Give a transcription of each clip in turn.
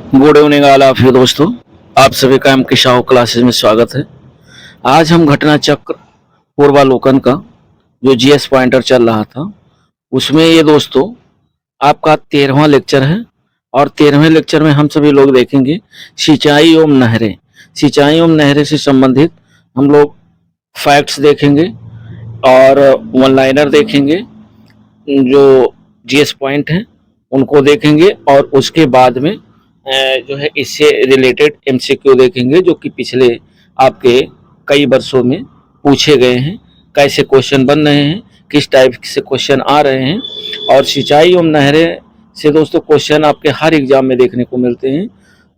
Good evening all of you दोस्तों। आप सभी का एम के शाह क्लासेस में स्वागत है। आज हम घटना चक्र पूर्वालोकन का जो जीएस पॉइंटर चल रहा था उसमें ये दोस्तों आपका 13वां लेक्चर है। और 13वें लेक्चर में हम सभी लोग देखेंगे सिंचाई एवं नहरें। सिंचाई एवं नहरें से संबंधित हम लोग फैक्ट्स देखेंगे और वन लाइनर देखेंगे, जो जीएस पॉइंट हैं उनको देखेंगे और उसके बाद में जो है इससे रिलेटेड एमसीक्यू देखेंगे जो कि पिछले आपके कई वर्षों में पूछे गए हैं, कैसे क्वेश्चन बन रहे हैं, किस टाइप से क्वेश्चन आ रहे हैं। और सिंचाई एवं नहरें से दोस्तों क्वेश्चन आपके हर एग्जाम में देखने को मिलते हैं।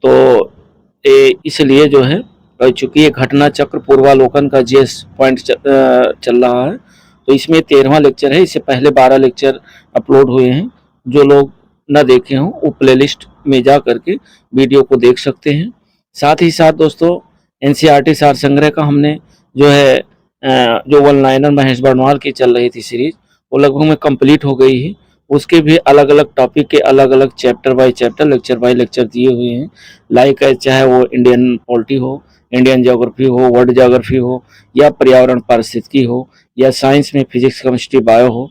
तो इसलिए जो है चूंकि ये घटना चक्र पूर्वालोकन का जीएस पॉइंट चल रहा है तो इसमें 13वां लेक्चर है। इससे पहले 12 लेक्चर अपलोड हुए हैं। जो लोग न देखे हों वो प्लेलिस्ट में जा करके वीडियो को देख सकते हैं। साथ ही साथ दोस्तों एनसीईआरटी सार संग्रह का हमने जो है जो वन लाइनर महेश बर्नवाल की चल रही थी सीरीज वो लगभग में कंप्लीट हो गई है। उसके भी अलग अलग टॉपिक के अलग अलग chapter by chapter, lecture by lecture दिए हुए हैं। लाइक चाहे वो इंडियन पॉलिटी हो, इंडियन ज्योग्राफी हो, वर्ल्ड ज्योग्राफी हो, या पर्यावरण पारिस्थितिकी हो, या साइंस में फिजिक्स केमिस्ट्री बायो हो,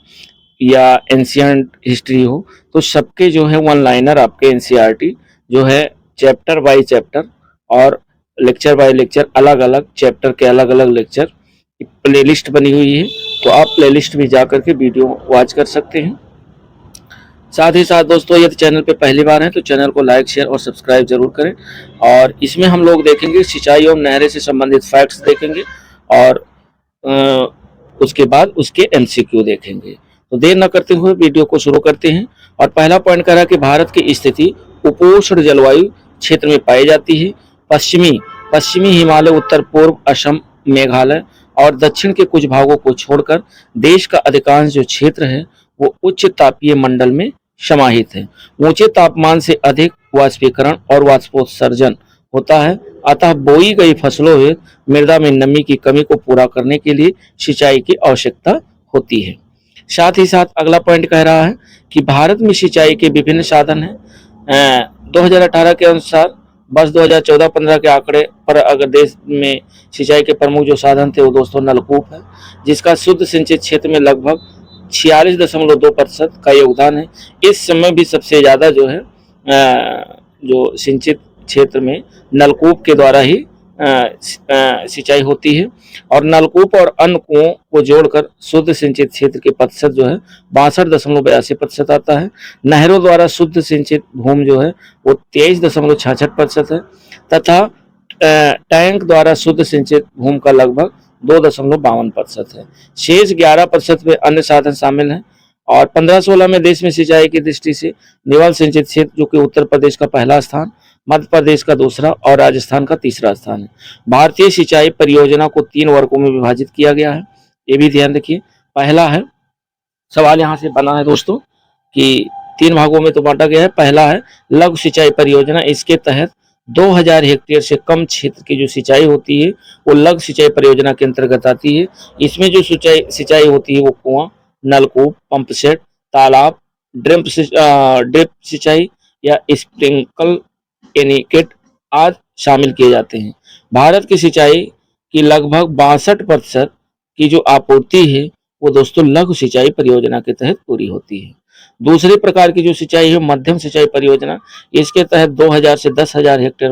या एंशियंट हिस्ट्री हो, तो सबके जो है वन लाइनर आपके एनसीईआरटी जो है चैप्टर बाय चैप्टर और लेक्चर बाय लेक्चर अलग अलग चैप्टर के अलग अलग लेक्चर की प्लेलिस्ट बनी हुई है। तो आप प्लेलिस्ट में जा करके वीडियो वॉच कर सकते हैं। साथ ही साथ दोस्तों यदि चैनल पे पहली बार है तो चैनल को लाइक शेयर और सब्सक्राइब जरूर करें। और इसमें हम लोग देखेंगे सिंचाई एवं नहरें से संबंधित फैक्ट्स देखेंगे और उसके बाद उसके एमसीक्यू देखेंगे। तो देर न करते हुए वीडियो को शुरू करते हैं। और पहला पॉइंट कह रहा है कि भारत की स्थिति उपोष्ण जलवायु क्षेत्र में पाई जाती है। पश्चिमी हिमालय, उत्तर पूर्व असम, मेघालय और दक्षिण के कुछ भागों को छोड़कर देश का अधिकांश जो क्षेत्र है वो उच्च तापीय मंडल में समाहित है। ऊंचे तापमान से अधिक वाष्पीकरण और वाष्पोत्सर्जन होता है, अतः बोई गई फसलों में मृदा में नमी की कमी को पूरा करने के लिए सिंचाई की आवश्यकता होती है। साथ ही साथ अगला पॉइंट कह रहा है कि भारत में सिंचाई के विभिन्न साधन हैं। 2018 के अनुसार बस 2014-15 के आंकड़े पर अगर देश में सिंचाई के प्रमुख जो साधन थे वो दोस्तों नलकूप है, जिसका शुद्ध सिंचित क्षेत्र में लगभग 46.2% का योगदान है। इस समय भी सबसे ज़्यादा जो है जो सिंचित क्षेत्र में नलकूप के द्वारा ही सिंचाई होती है। और नलकूप और अन्य कुओं को जोड़कर शुद्ध सिंचित क्षेत्र के प्रतिशत जो है 62.82% आता है। नहरों द्वारा शुद्ध सिंचित भूमि जो है वो 23.66% है तथा टैंक द्वारा शुद्ध सिंचित भूमि का लगभग 2.52% है। शेष 11% में अन्य साधन शामिल हैं। और 15-16 में देश में सिंचाई की दृष्टि से निवल सिंचित क्षेत्र जो कि उत्तर प्रदेश का पहला स्थान, मध्य प्रदेश का दूसरा और राजस्थान का तीसरा स्थान है। भारतीय सिंचाई परियोजना को 3 वर्गों में विभाजित किया गया है, ये भी ध्यान रखिए। पहला है, सवाल यहाँ से बना है दोस्तों कि 3 भागों में तो बांटा गया है। पहला है लघु सिंचाई परियोजना। इसके तहत 2000 हेक्टेयर से कम क्षेत्र की जो सिंचाई होती है वो लघु सिंचाई परियोजना के अंतर्गत आती है। इसमें जो सिंचाई होती है वो कुआं, नलकूप, पंप सेट, तालाब, ड्रिप सिंचाई या स्प्रिंकल एनीकेट आदि शामिल किए जाते हैं। भारत की सिंचाई की लगभग 62% की जो आपूर्ति है वो दोस्तों लघु सिंचाई परियोजना के तहत पूरी होती है। दूसरे प्रकार की जो सिंचाई है मध्यम सिंचाई परियोजना। इसके तहत 2000 से 10,000 हेक्टेयर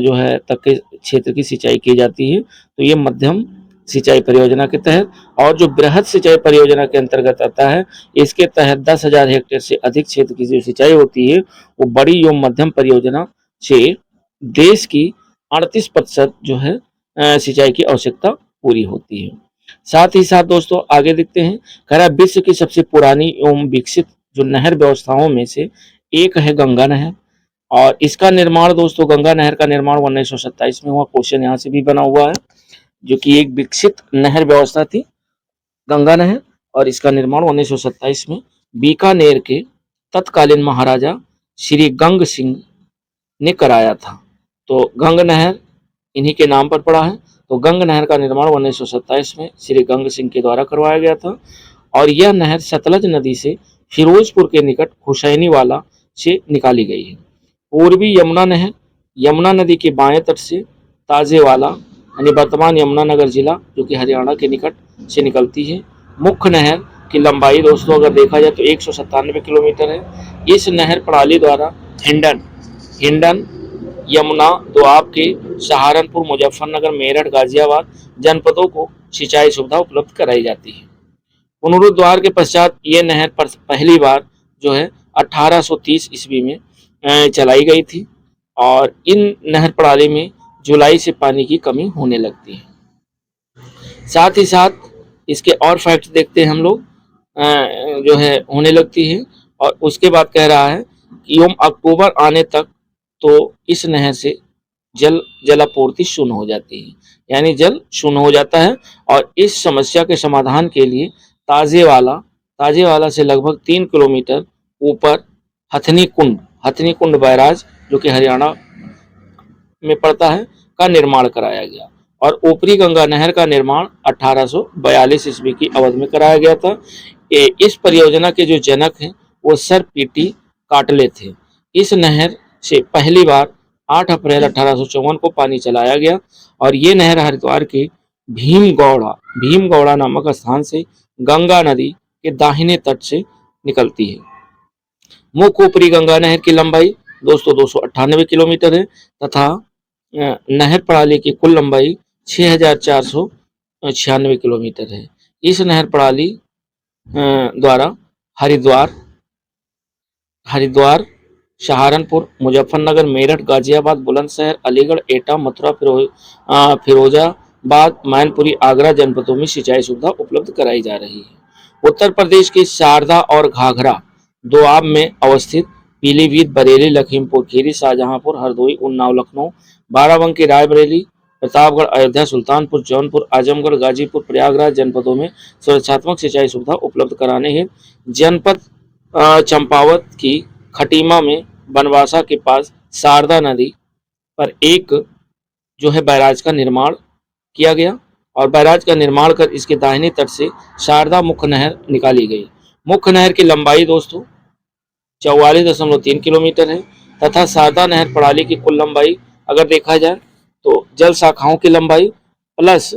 जो है तक के क्षेत्र की सिंचाई की जाती है। तो ये मध्यम सिंचाई परियोजना के तहत। और जो बृहद सिंचाई परियोजना के अंतर्गत आता है, इसके तहत 10,000 हेक्टेयर से अधिक क्षेत्र की जो सिंचाई होती है वो बड़ी एवं मध्यम परियोजना से देश की 38% जो है सिंचाई की आवश्यकता पूरी होती है। साथ ही साथ दोस्तों आगे देखते हैं, कह रहा है विश्व की सबसे पुरानी एवं विकसित जो नहर व्यवस्थाओं में से एक है गंगा नहर। और इसका निर्माण दोस्तों, गंगा नहर का निर्माण 1927 में हुआ। क्वेश्चन यहाँ से भी बना हुआ है, जो कि एक विकसित नहर व्यवस्था थी गंगा नहर, और इसका निर्माण 1927 में बीकानेर के तत्कालीन महाराजा श्री गंग सिंह ने कराया था। तो गंग नहर इन्हीं के नाम पर पड़ा है। तो गंग नहर का निर्माण 1927 में श्री गंग सिंह के द्वारा करवाया गया था। और यह नहर सतलज नदी से फिरोजपुर के निकट हुसैनीवाला से निकाली गई है। पूर्वी यमुना नहर यमुना नदी के बाएं तट से ताजेवाला यानी वर्तमान यमुनानगर जिला जो कि हरियाणा के निकट से निकलती है। मुख्य नहर की लंबाई दोस्तों अगर देखा जाए तो 197 किलोमीटर है। इस नहर प्रणाली द्वारा हिंडन हिंडन यमुना दोआब के सहारनपुर, मुजफ्फरनगर, मेरठ, गाजियाबाद जनपदों को सिंचाई सुविधा उपलब्ध कराई जाती है। पुनरुद्धार के पश्चात ये नहर पर पहली बार जो है 1830 ईस्वी में चलाई गई थी और इन नहर प्रणाली में जुलाई से पानी की कमी होने लगती है। साथ ही साथ इसके और फैक्ट देखते हैं हम लोग जो है होने लगती है और उसके बाद कह रहा है कि योम अक्टूबर आने तक तो इस नहर से जलापूर्ति शून्य हो जाती है, यानी जल शून्य हो जाता है। और इस समस्या के समाधान के लिए ताजेवाला से लगभग 3 किलोमीटर ऊपर हथनी कुंड बैराज जो कि हरियाणा में पड़ता है का निर्माण कराया गया और ऊपरी गंगा नहर का निर्माण 1842 ईस्वी की अवधि में कराया गया था। इस परियोजना के जो जनक हैं वो सर पीटी काटले थे। इस नहर से पहली बार 8 अप्रैल 1854 को पानी चलाया गया और ये नहर हरिद्वार के भीमगौड़ा नामक स्थान से गंगा नदी के दाहिने तट से निकलती है। मुख्य ऊपरी गंगा नहर की लंबाई दोस्तों 298 किलोमीटर है तथा नहर प्रणाली की कुल लंबाई 6496 किलोमीटर है। इस नहर प्रणाली द्वारा हरिद्वार, सहारनपुर, मुजफ्फरनगर, मेरठ, गाजियाबाद, बुलंदशहर, अलीगढ़, एटा, मथुरा, फिरोजाबाद, मैनपुरी, आगरा जनपदों में सिंचाई सुविधा उपलब्ध कराई जा रही है। उत्तर प्रदेश के शारदा और घाघरा दोआब में अवस्थित पीलीभीत, बरेली, लखीमपुर खीरी, शाहजहांपुर, हरदोई, उन्नाव, लखनऊ, बाराबंकी, रायबरेली, प्रतापगढ़, अयोध्या, सुल्तानपुर, जौनपुर, आजमगढ़, गाजीपुर, प्रयागराज जनपदों में सुरक्षात्मक सिंचाई सुविधा उपलब्ध कराने हेतु जनपद चंपावत की खटीमा में बनवासा के पास शारदा नदी पर एक जो है बैराज का निर्माण किया गया और बैराज का निर्माण कर इसके दाहिने तट से शारदा मुख्य नहर निकाली गई। मुख्य नहर की लंबाई दोस्तों 44.3 किलोमीटर है तथा शारदा नहर प्रणाली की कुल लंबाई अगर देखा जाए तो जल शाखाओं की लंबाई प्लस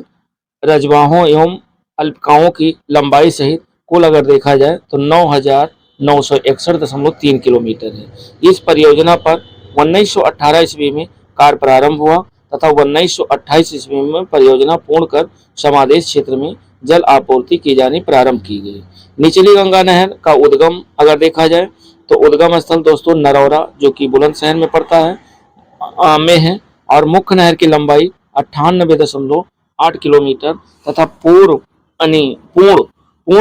रजवाहों एवं अल्पकाओं की लंबाई सहित कुल अगर देखा जाए तो 9,961.3 किलोमीटर है। इस परियोजना पर 1918 ईस्वी में कार्य प्रारंभ हुआ तथा 1928 ईस्वी में परियोजना पूर्ण कर समादेश क्षेत्र में जल आपूर्ति की जानी प्रारंभ की गई। निचली गंगा नहर का उद्गम अगर देखा जाए तो उद्गम स्थल दोस्तों नरौरा जो कि बुलंदशहर में पड़ता है में है और मुख्य नहर की लंबाई 98.8 किलोमीटर तथा पूर्ण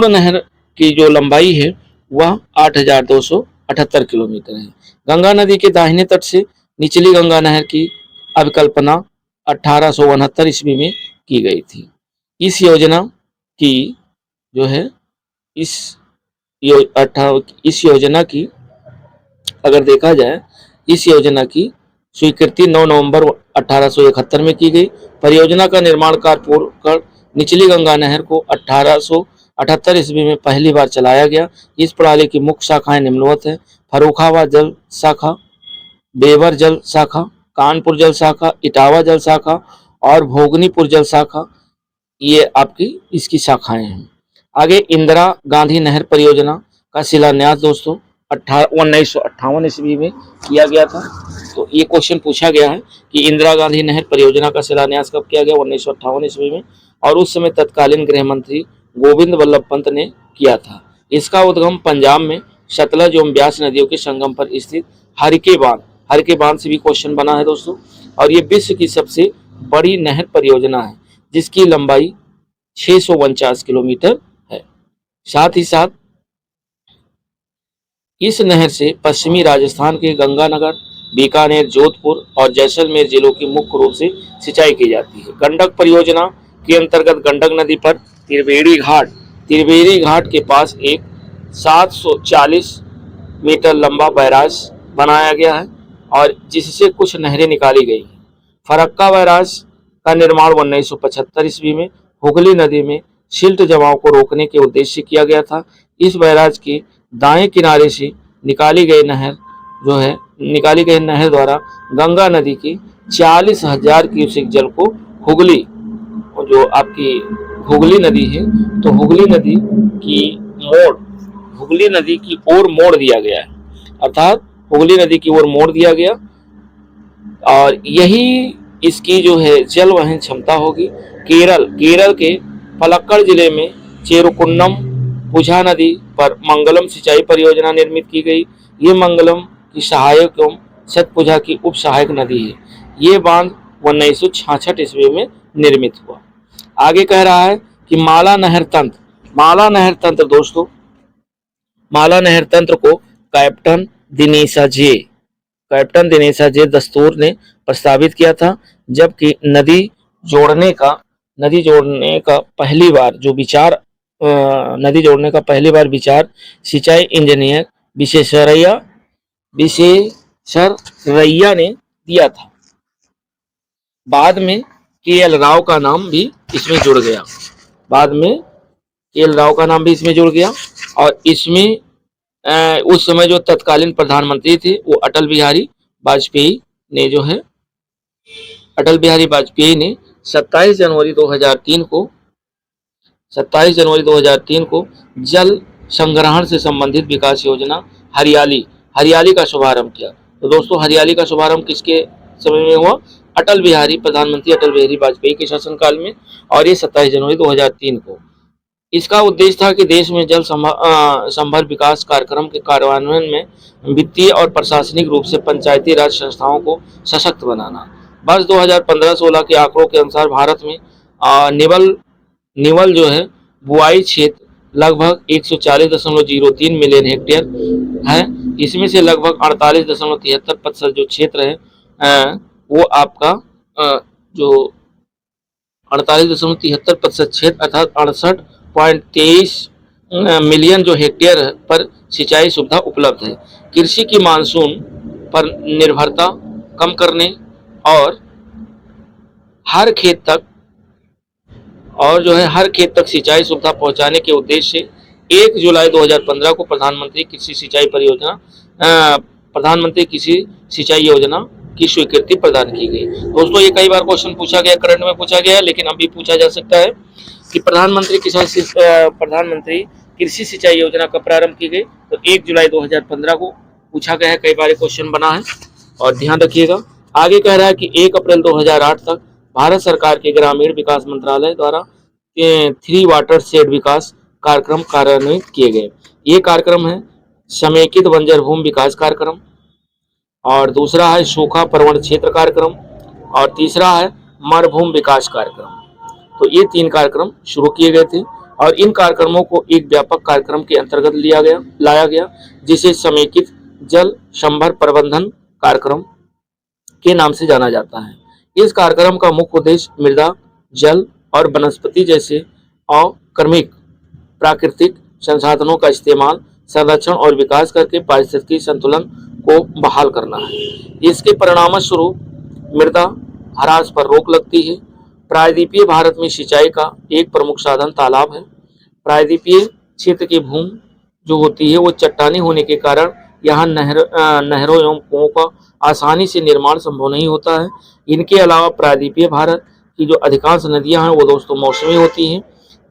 नहर की जो लंबाई है वह 8,278 किलोमीटर है। गंगा नदी के दाहिने तट से निचली गंगा नहर की अभिकल्पना 1869 ईस्वी में की गई थी। इस योजना की जो है इस योजना की अगर देखा जाए इस योजना की स्वीकृति 9 नवंबर 1871 में की गई। परियोजना का निर्माण कार्य पूर्ण कर निचली गंगा नहर को 1878 ईस्वी में पहली बार चलाया गया। इस प्रणाली की मुख्य शाखाएं निम्नवत है: फर्रुखाबाद जल शाखा, बेवर जल शाखा, कानपुर जल शाखा, इटावा जल शाखा और भोगनीपुर जल शाखा, ये आपकी इसकी शाखाएं हैं। आगे इंदिरा गांधी नहर परियोजना का शिलान्यास दोस्तों 1958 ईस्वी में किया गया था। तो ये क्वेश्चन पूछा गया है कि इंदिरा गांधी नहर परियोजना का शिलान्यास कब किया गया? 1958 ईस्वी में, और उस समय तत्कालीन गृह मंत्री गोविंद वल्लभ पंत ने किया था। इसका उद्गम पंजाब में सतलज एवं ब्यास नदियों के संगम पर स्थित हरके बांध से भी क्वेश्चन बना है दोस्तों। और ये विश्व की सबसे बड़ी नहर परियोजना है जिसकी लंबाई 649 किलोमीटर है। साथ ही साथ इस नहर से पश्चिमी राजस्थान के गंगानगर, बीकानेर, जोधपुर और जैसलमेर जिलों की मुख्य रूप से सिंचाई की जाती है। गंडक परियोजना के अंतर्गत गंडक नदी पर त्रिवेणी घाट के पास एक 740 मीटर लंबा बैराज बनाया गया है और जिससे कुछ नहरें निकाली गई हैं। फरक्का बैराज का निर्माण 1975 ईस्वी में हुगली नदी में सिल्ट जमाव को रोकने के उद्देश्य से किया गया था। इस बैराज के दाएं किनारे से निकाली गई नहर जो है निकाली गई नहर द्वारा गंगा नदी की 40,000 क्यूसेक जल को हुगली, जो आपकी हुगली नदी है, तो हुगली नदी की मोड़ हुगली नदी की ओर मोड़ दिया गया है, अर्थात हुगली नदी की ओर मोड़ दिया गया। और यही इसकी जो है जल वहन क्षमता होगी। केरल के पलक्कड़ जिले में चेरुकुन्नम पुझा नदी पर मंगलम सिंचाई परियोजना निर्मित की गई। ये मंगलम की सहायक एवं सतपुजा की उप सहायक नदी है। ये बांध 1966 ईस्वी में निर्मित हुआ। आगे कह रहा है कि माला नहर तंत्र दोस्तों, माला नहर तंत्र को कैप्टन दिनेशा जे दस्तूर ने प्रस्तावित किया था, जबकि नदी जोड़ने का पहली बार विचार सिंचाई इंजीनियर विश्वेश्वरैया ने दिया था। बाद में के.एल. राव का नाम भी इसमें जुड़ गया। और इसमें उस समय जो तत्कालीन प्रधानमंत्री थे वो अटल बिहारी वाजपेयी ने 27 जनवरी 2003 को जल संग्रहण से संबंधित विकास योजना हरियाली का शुभारंभ किया। तो दोस्तों, हरियाली का शुभारंभ किसके समय में हुआ? प्रधानमंत्री अटल बिहारी वाजपेयी के शासनकाल में, और ये 27 जनवरी 2003 को। इसका उद्देश्य था कि देश में जल संभर विकास कार्यक्रम के कार्यान्वयन में वित्तीय और प्रशासनिक रूप से पंचायती राज संस्थाओं को सशक्त बनाना। वर्ष 2015-16 के आंकड़ों के अनुसार भारत में निवल जो है बुआई क्षेत्र लगभग 140.03 मिलियन हेक्टेयर है। इसमें से लगभग 48.73% जो क्षेत्र है वो आपका जो 48.73% क्षेत्र अर्थात 68.23 मिलियन जो हेक्टेयर पर सिंचाई सुविधा उपलब्ध है। कृषि की मानसून पर निर्भरता कम करने और हर खेत तक सिंचाई सुविधा पहुंचाने के उद्देश्य से 1 जुलाई 2015 को प्रधानमंत्री कृषि सिंचाई योजना की स्वीकृति प्रदान की गई। दोस्तों, ये कई बार क्वेश्चन पूछा गया, करंट में पूछा गया है, लेकिन अभी पूछा जा सकता है कि प्रधानमंत्री कृषि सिंचाई योजना कब प्रारंभ की गई? तो 1 जुलाई 2015 को पूछा गया है, कई बार क्वेश्चन बना है और ध्यान रखिएगा। आगे कह रहा है कि 1 अप्रैल 2008 तक भारत सरकार के ग्रामीण विकास मंत्रालय द्वारा 3 वाटर शेड विकास कार्यक्रम कार्यान्वित किए गए। ये कार्यक्रम है समेकित बंजर भूमि विकास कार्यक्रम, और दूसरा है सूखा प्रवण क्षेत्र कार्यक्रम, और तीसरा है मरुभूमि विकास कार्यक्रम। तो ये 3 कार्यक्रम शुरू किए गए थे, और इन कार्यक्रमों को एक व्यापक कार्यक्रम के अंतर्गत लाया गया, जिसे समेकित जल संभर प्रबंधन कार्यक्रम के नाम से जाना जाता है। इस कार्यक्रम का मुख्य उद्देश्य मृदा, जल और वनस्पति जैसे अकर्मक प्राकृतिक संसाधनों का इस्तेमाल, संरक्षण और विकास करके पारिस्थितिकी संतुलन को बहाल करना है। इसके परिणामस्वरूप मृदा ह्रास पर रोक लगती है। प्रायद्वीपीय भारत में सिंचाई का एक प्रमुख साधन तालाब है। प्रायद्वीपीय क्षेत्र की भूमि जो होती है वो चट्टानी होने के कारण यहाँ नहरों एवं कुओं का आसानी से निर्माण संभव नहीं होता है। इनके अलावा प्रायद्वीपीय भारत की जो अधिकांश नदियां हैं वो दोस्तों मौसमी होती हैं,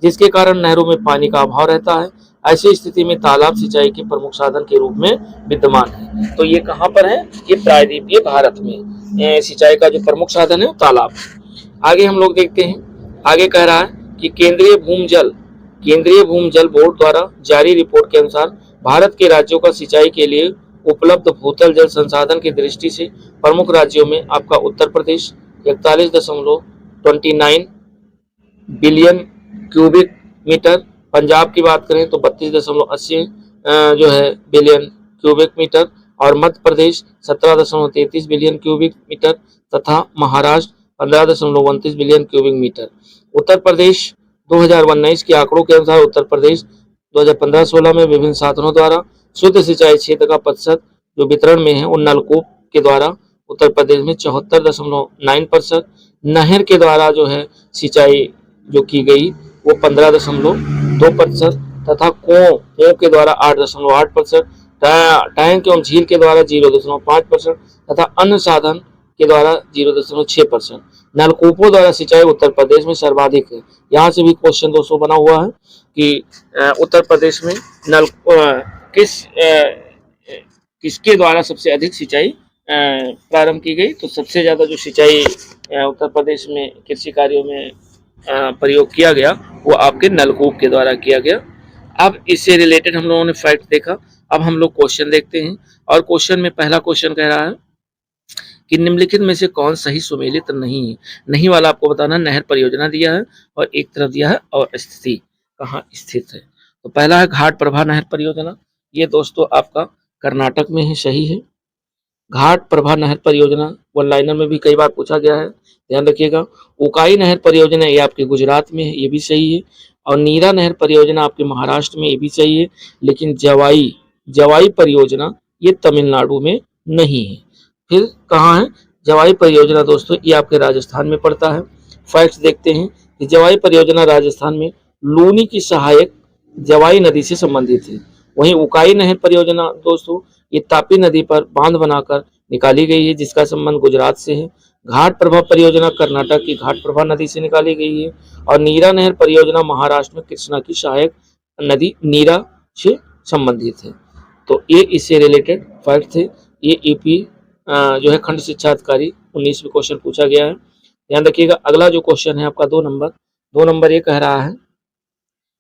जिसके कारण नहरों में पानी का अभाव रहता है। ऐसी स्थिति में तालाब सिंचाई के प्रमुख साधन के रूप में विद्यमान है। तो ये कहाँ पर है? ये प्रायद्वीपीय भारत में सिंचाई का जो प्रमुख साधन है तालाब। आगे हम लोग देखते हैं, आगे कह रहा है कि केंद्रीय भूमि जल बोर्ड द्वारा जारी रिपोर्ट के अनुसार भारत के राज्यों का सिंचाई के लिए उपलब्ध भूतल जल संसाधन की दृष्टि से प्रमुख राज्यों में आपका Uttar Pradesh 41.29 billion cubic metre, Punjab की बात करें तो 32.80 जो है बिलियन क्यूबिक मीटर, और Madhya Pradesh 17.33 billion cubic metre तथा Maharashtra 15.29 billion cubic metre. Uttar Pradesh 2019 के आंकड़ों के अनुसार उत्तर प्रदेश 2015-16 में विभिन्न साधनों द्वारा शुद्ध सिंचाई क्षेत्र का प्रतिशत जो वितरण में है वो नलकूप के द्वारा उत्तर प्रदेश में 74.9%, नहर के द्वारा जो है सिंचाई जो की गई वो 15.2% तथा कुओं के द्वारा 8.8%, टैंक एवं झील के द्वारा 0.5% तथा अन्य साधन के द्वारा 0.6%। नलकूपों द्वारा सिंचाई उत्तर प्रदेश में सर्वाधिक है। यहाँ से भी क्वेश्चन दोस्तों बना हुआ है कि उत्तर प्रदेश में नल किसके द्वारा सबसे अधिक सिंचाई प्रारंभ की गई। तो सबसे ज्यादा जो सिंचाई उत्तर प्रदेश में कृषि कार्यों में प्रयोग किया गया वो आपके नलकूप के द्वारा किया गया। अब इससे रिलेटेड हम लोगों ने फैक्ट देखा। अब हम लोग क्वेश्चन देखते हैं और क्वेश्चन में पहला क्वेश्चन कह रहा है कि निम्नलिखित में से कौन सही सुमेलित नहीं है। नहीं वाला आपको बताना, नहर परियोजना दिया है और एक तरफ दिया है और स्थिति कहाँ स्थित है। तो पहला है घाट प्रभा नहर परियोजना, ये दोस्तों आपका कर्नाटक में है, सही है। घाट प्रभा नहर परियोजना वन लाइनर में भी कई बार पूछा गया है, ध्यान रखिएगा। उकाई नहर परियोजना ये आपके गुजरात में है, ये भी सही है। और नीरा नहर परियोजना आपके महाराष्ट्र में, ये भी सही है। लेकिन जवाई परियोजना ये तमिलनाडु में नहीं है। फिर कहाँ है जवाई परियोजना दोस्तों, ये आपके राजस्थान में पड़ता है। फैक्ट्स देखते हैं कि जवाई परियोजना राजस्थान में लूनी की सहायक जवाई नदी से संबंधित है। वहीं उकाई नहर परियोजना दोस्तों ये तापी नदी पर बांध बनाकर निकाली गई है, जिसका संबंध गुजरात से है। घाट प्रभा परियोजना कर्नाटक की घाट प्रभा नदी से निकाली गई है। और नीरा नहर परियोजना महाराष्ट्र में कृष्णा की सहायक नदी नीरा से संबंधित है। तो ये इससे रिलेटेड फैक्ट थे। ये यूपी जो है खंड शिक्षा अधिकारी 19 में क्वेश्चन पूछा गया है, ध्यान रखिएगा। अगला जो क्वेश्चन है आपका 2 नंबर ये कह रहा है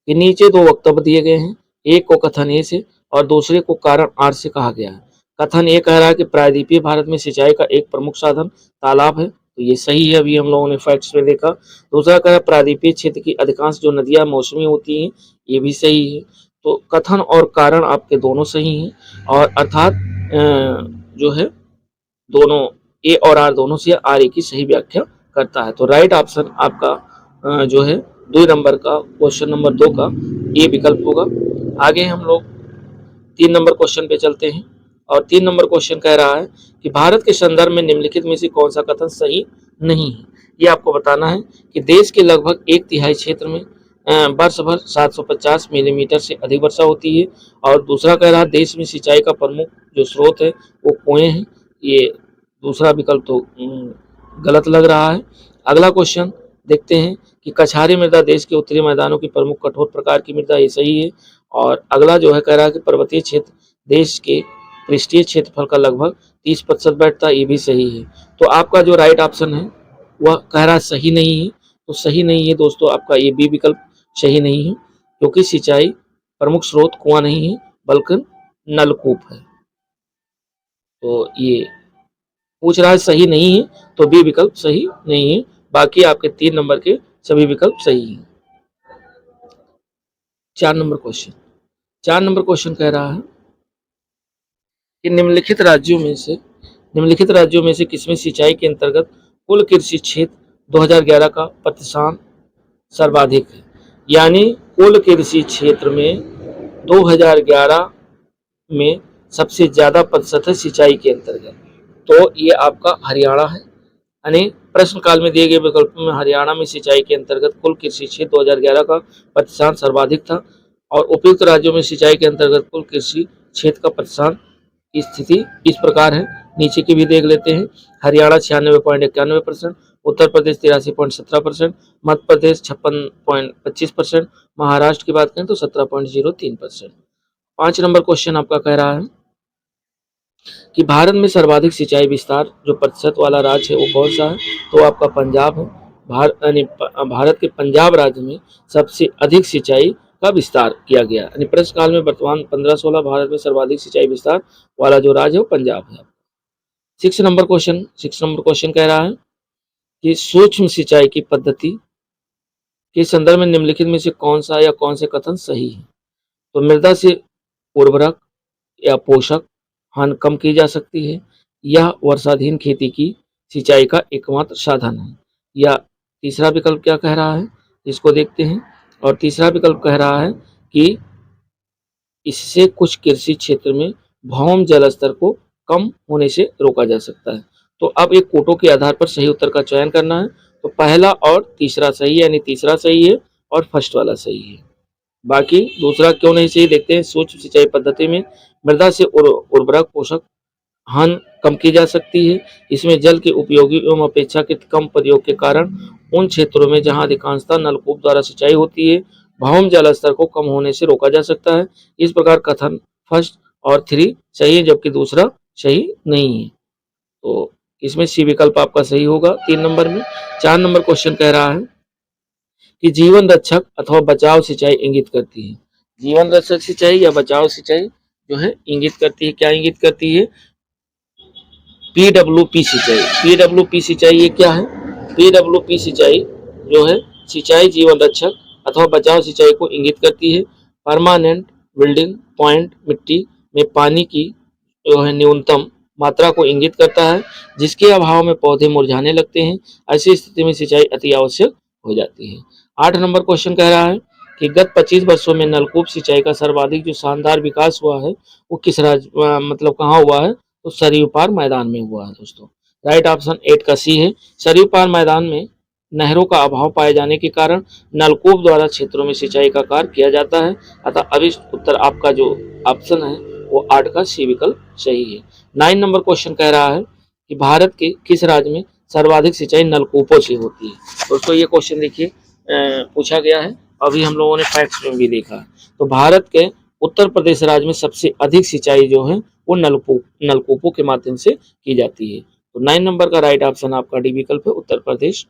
कि नीचे 2 वक्तव्य दिए गए हैं, एक को कथन ए से और दूसरे को कारण आर से कहा गया है। कथन ए कह रहा है कि प्रायद्वीपीय भारत में सिंचाई का एक प्रमुख साधन तालाब है, तो ये सही है, अभी हम लोगों ने फैक्ट्स में देखा। दूसरा कह रहा है प्रायद्वीपीय क्षेत्र की अधिकांश जो नदियां मौसमी होती हैं, ये भी सही है। तो कथन और कारण आपके दोनों सही हैं और अर्थात जो है दोनों ए और आर दोनों से आर ए की सही व्याख्या करता है। तो राइट ऑप्शन आपका जो है 2 नंबर का क्वेश्चन नंबर 2 का ए विकल्प होगा। आगे हम लोग 3 नंबर क्वेश्चन पे चलते हैं और 3 नंबर क्वेश्चन कह रहा है कि भारत के संदर्भ में निम्नलिखित में से कौन सा कथन सही नहीं है। ये आपको बताना है कि देश के लगभग 1/3 क्षेत्र में वर्ष भर 750 मिलीमीटर से अधिक वर्षा होती है। और दूसरा कह रहा है देश में सिंचाई का प्रमुख जो स्रोत है वो कुएं हैं। ये दूसरा विकल्प तो गलत लग रहा है। अगला क्वेश्चन देखते हैं कि कछारी मृदा देश के उत्तरी मैदानों की प्रमुख कठोर प्रकार की मृदा, ये सही है। और अगला जो है कह रहा है कि पर्वतीय क्षेत्र देश के पृष्ठीय क्षेत्रफल का लगभग 30% बैठता है, ये भी सही है। तो आपका जो राइट ऑप्शन है वह कह रहा है सही नहीं है। तो सही नहीं है दोस्तों, आपका ये बी विकल्प सही नहीं है, क्योंकि सिंचाई प्रमुख स्रोत कुआं नहीं है बल्कि नलकूप है। तो ये पूछ रहा है सही नहीं है, तो बी विकल्प सही नहीं है। बाकी आपके 3 नंबर के सभी विकल्प सही हैं। 4 नंबर क्वेश्चन कह रहा है कि निम्नलिखित राज्यों में से किसमें सिंचाई के अंतर्गत कुल कृषि क्षेत्र 2011 का प्रतिशत सर्वाधिक है। यानी कुल कृषि क्षेत्र में 2011 में सबसे ज्यादा प्रतिशत है सिंचाई के अंतर्गत। तो ये आपका हरियाणा है। यानी प्रश्न काल में दिए गए विकल्प में हरियाणा में सिंचाई के अंतर्गत कुल कृषि क्षेत्र 2011 का प्रतिशत सर्वाधिक था। और उपयुक्त राज्यों में सिंचाई के अंतर्गत कुल कृषि क्षेत्र का प्रतिशत की स्थिति इस प्रकार है, नीचे की भी देख लेते हैं। हरियाणा 96.91%, उत्तर प्रदेश 83.17%, मध्य प्रदेश 56.25%, महाराष्ट्र की बात करें तो 17.03%। 5 नंबर क्वेश्चन आपका कह रहा है कि भारत में सर्वाधिक सिंचाई विस्तार जो प्रतिशत वाला राज्य है वो कौन सा है। तो आपका पंजाब है। भारत के पंजाब राज्य में सबसे अधिक सिंचाई का विस्तार किया गया। यानी प्रश्न काल में वर्तमान 15-16 भारत में सर्वाधिक सिंचाई विस्तार वाला जो राज्य है वो पंजाब है। 6 नंबर क्वेश्चन कह रहा है कि सूक्ष्म सिंचाई की पद्धति के संदर्भ में निम्नलिखित में से कौन सा या कौन से कथन सही है। तो मृदा से उर्वरक या पोषक हानि कम की जा सकती है, यह वर्षाधीन खेती की सिंचाई का एकमात्र साधन है। या तीसरा विकल्प क्या कह रहा है, इसको देखते हैं। और तीसरा विकल्प कह रहा है कि इससे कुछ कृषि क्षेत्र में भौम जल स्तर को कम होने से रोका जा सकता है। तो अब एक कोटों के आधार पर सही उत्तर का चयन करना है। तो पहला और तीसरा सही है, यानी तीसरा सही है और फर्स्ट वाला सही है। बाकी दूसरा क्यों नहीं चाहिए देखते हैं। सूक्ष्म सिंचाई पद्धति में मृदा से उर्वरक पोषक हानि कम की जा सकती है। इसमें जल के उपयोगी एवं अपेक्षाकृत कम प्रयोग के कारण उन क्षेत्रों में जहां अधिकांशतः नलकूप द्वारा सिंचाई होती है भौम जल स्तर को कम होने से रोका जा सकता है। इस प्रकार कथन फर्स्ट और थ्री सही है, जबकि दूसरा सही नहीं है। तो इसमें सी विकल्प आपका सही होगा 3 नंबर में। 4 नंबर क्वेश्चन कह रहा है कि जीवन रक्षक अथवा बचाव सिंचाई इंगित करती है। जीवन रक्षक सिंचाई या बचाव सिंचाई जो है इंगित करती है, क्या इंगित करती है? पीडब्ल्यूपी सिंचाई। पीडब्ल्यूपी सिंचाई ये क्या है? पीडब्ल्यूपी सिंचाई जो है सिंचाई जीवन रक्षक अथवा बचाव सिंचाई को इंगित करती है। परमानेंट बिल्डिंग पॉइंट मिट्टी में पानी की जो है न्यूनतम मात्रा को इंगित करता है, जिसके अभाव में पौधे मुरझाने लगते हैं। ऐसी स्थिति में सिंचाई अति आवश्यक हो जाती है। 8 नंबर क्वेश्चन कह रहा है कि गत 25 वर्षों में नलकूप सिंचाई का सर्वाधिक जो शानदार विकास हुआ है वो किस राज्य मतलब कहाँ हुआ है? तो सरयू पार मैदान में हुआ है दोस्तों। राइट ऑप्शन 8 का सी है। सरयू पार मैदान में नहरों का अभाव पाए जाने के कारण नलकूप द्वारा क्षेत्रों में सिंचाई का कार्य किया जाता है। अतः अभी उत्तर आपका जो ऑप्शन है वो 8 का सी विकल्प सही है। 9 नंबर क्वेश्चन कह रहा है कि भारत के किस राज्य में सर्वाधिक सिंचाई नलकूपों से होती है? दोस्तों ये क्वेश्चन देखिए पूछा गया है, अभी हम लोगों ने फैक्ट्स में भी देखा है। तो भारत के उत्तर प्रदेश राज्य में सबसे अधिक सिंचाई जो है वो नलकूपों के माध्यम से की जाती है। तो 9 नंबर का राइट ऑप्शन आपका डी विकल्प है, उत्तर प्रदेश।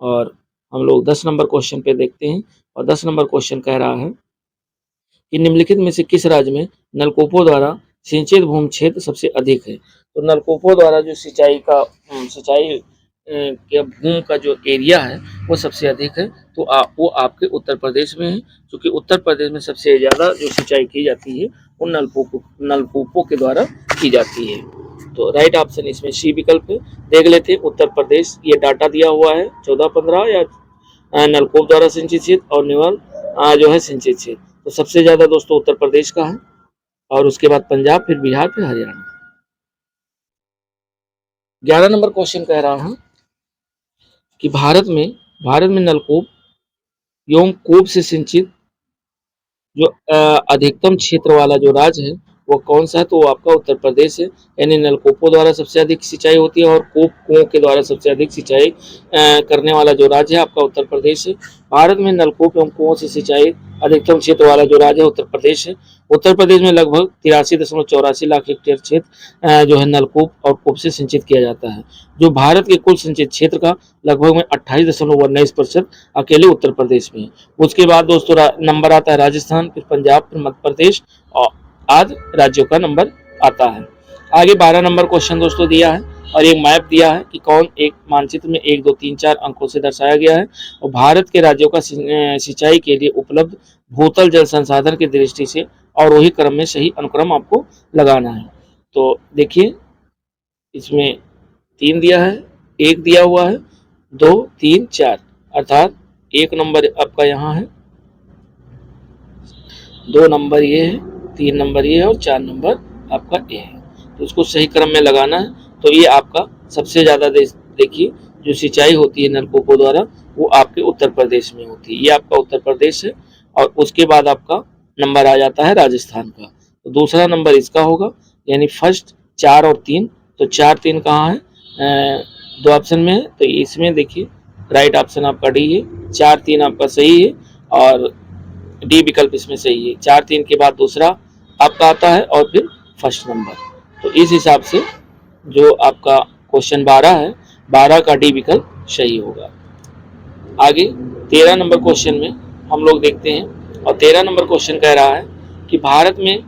और हम लोग 10 नंबर क्वेश्चन पे देखते हैं। और 10 नंबर क्वेश्चन कह रहा है कि निम्नलिखित में से किस राज्य में नलकूपों द्वारा सिंचित भूमि क्षेत्र सबसे अधिक है? तो नलकूपों द्वारा जो सिंचाई के भूमि का जो एरिया है वो सबसे अधिक है। तो वो आपके उत्तर प्रदेश में है, क्योंकि उत्तर प्रदेश में सबसे ज़्यादा जो सिंचाई की जाती है वो नलकूपों के द्वारा की जाती है। तो राइट ऑप्शन इसमें सी विकल्प है। देख लेते हैं उत्तर प्रदेश, ये डाटा दिया हुआ है 14-15 या नलकूप द्वारा सिंचित क्षेत्र और निवल जो है सिंचित क्षेत्र। तो सबसे ज्यादा दोस्तों उत्तर प्रदेश का है, और उसके बाद पंजाब, फिर बिहार, फिर हरियाणा। 11 नंबर क्वेश्चन कह रहा है कि भारत में नलकूप एवं कूप से सिंचित जो अधिकतम क्षेत्र वाला जो राज्य है वो कौन सा है? तो वो आपका उत्तर प्रदेश है। यानी नलकूपों द्वारा सबसे अधिक सिंचाई होती है और कुओं के द्वारा सबसे अधिक सिंचाई करने वाला जो राज्य है आपका उत्तर प्रदेश है। भारत में नलकूप एवं कुओं से सिंचाई अधिकतम क्षेत्र वाला जो राज्य है उत्तर प्रदेश है। उत्तर प्रदेश में लगभग 83.84 लाख हेक्टेयर क्षेत्र जो है नलकूप और कूप से सिंचित किया जाता है, जो भारत के कुल सिंचित क्षेत्र का लगभग में 28.19% अकेले उत्तर प्रदेश में है। उसके बाद दोस्तों नंबर आता है राजस्थान, फिर पंजाब, फिर मध्य प्रदेश और आदि राज्यों का नंबर आता है। आगे 12 नंबर क्वेश्चन दोस्तों दिया है और एक मैप दिया है कि कौन एक मानचित्र में 1, 2, 3, 4 अंकों से दर्शाया गया है और भारत के राज्यों का सिंचाई के लिए उपलब्ध भूतल जल संसाधन की दृष्टि से और वही क्रम में सही अनुक्रम आपको लगाना है। तो देखिए इसमें 3 दिया है, 1 दिया हुआ है, 2, 3, 4, अर्थात 1 नंबर आपका यहाँ है, 2 नंबर ये है, 3 नंबर ये है और 4 नंबर आपका ये है। तो इसको सही क्रम में लगाना है। तो ये आपका सबसे ज़्यादा देखिए जो सिंचाई होती है नलकूपों द्वारा वो आपके उत्तर प्रदेश में होती है। ये आपका उत्तर प्रदेश है और उसके बाद आपका नंबर आ जाता है राजस्थान का। तो दूसरा नंबर इसका होगा, यानी फर्स्ट 4 और 3। तो 4, 3 कहाँ है? 2 ऑप्शन में है, तो इसमें देखिए राइट ऑप्शन आपका डी है। 4, 3 आपका सही है और डी विकल्प इसमें सही है। 4, 3 के बाद दूसरा आपका आता है और फिर फर्स्ट नंबर। तो इस हिसाब से जो आपका क्वेश्चन 12 है, 12 का डी विकल्प सही होगा। आगे 13 नंबर क्वेश्चन में हम लोग देखते हैं और 13 नंबर क्वेश्चन कह रहा है कि भारत में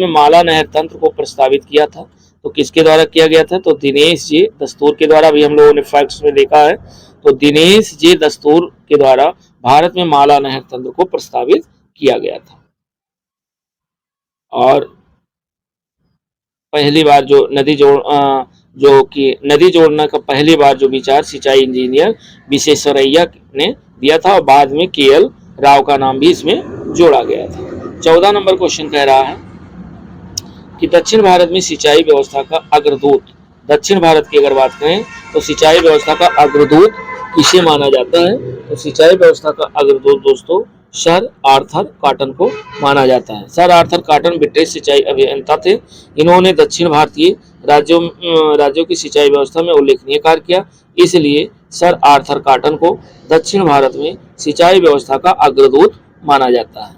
माला नहर तंत्र को प्रस्तावित किया था, तो किसके द्वारा किया गया था? तो दिनेश जे दस्तूर के द्वारा। भी हम लोगों ने फैक्ट्स में देखा है, तो दिनेश जे दस्तूर के द्वारा भारत में माला नहर तंत्र को प्रस्तावित किया गया था। और पहली बार जो नदी जोड़ना का पहली बार जो विचार सिंचाई इंजीनियर विश्वेश्वरैया ने दिया था और बाद में केएल राव का नाम भी इसमें जोड़ा गया था। 14 नंबर क्वेश्चन कह रहा है कि दक्षिण भारत में सिंचाई व्यवस्था का अग्रदूत, दक्षिण भारत की अगर बात करें तो सिंचाई व्यवस्था का अग्रदूत किसे माना जाता है? तो सिंचाई व्यवस्था का अग्रदूत दोस्तों सर आर्थर कॉटन को माना जाता है। सर आर्थर कॉटन ब्रिटिश सिंचाई अभियंता थे। इन्होंने दक्षिण भारतीय राज्यों की सिंचाई व्यवस्था में उल्लेखनीय कार्य किया, इसलिए सर आर्थर कॉटन को दक्षिण भारत में सिंचाई व्यवस्था का अग्रदूत माना जाता है।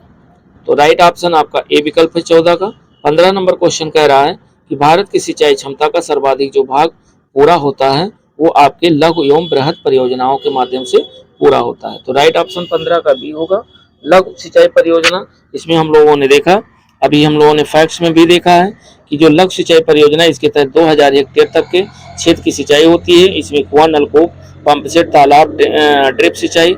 तो राइट ऑप्शन आपका ए विकल्प है 14 का। 15 नंबर क्वेश्चन कह रहा है कि भारत की सिंचाई क्षमता का सर्वाधिक जो भाग पूरा होता है वो आपके लघु एवं बृहद परियोजनाओं के माध्यम से पूरा होता है। तो राइट ऑप्शन 15 का बी होगा, लघु सिंचाई परियोजना। इसमें हम लोगों ने देखा, अभी हम लोगों ने फैक्ट्स में भी देखा है कि जो लघु सिंचाई परियोजना इसके तहत 2000 हेक्टेयर तक के क्षेत्र की सिंचाई होती है। इसमें कुआं, नलकूप, पंप सेट, तालाब, ड्रिप सिंचाई,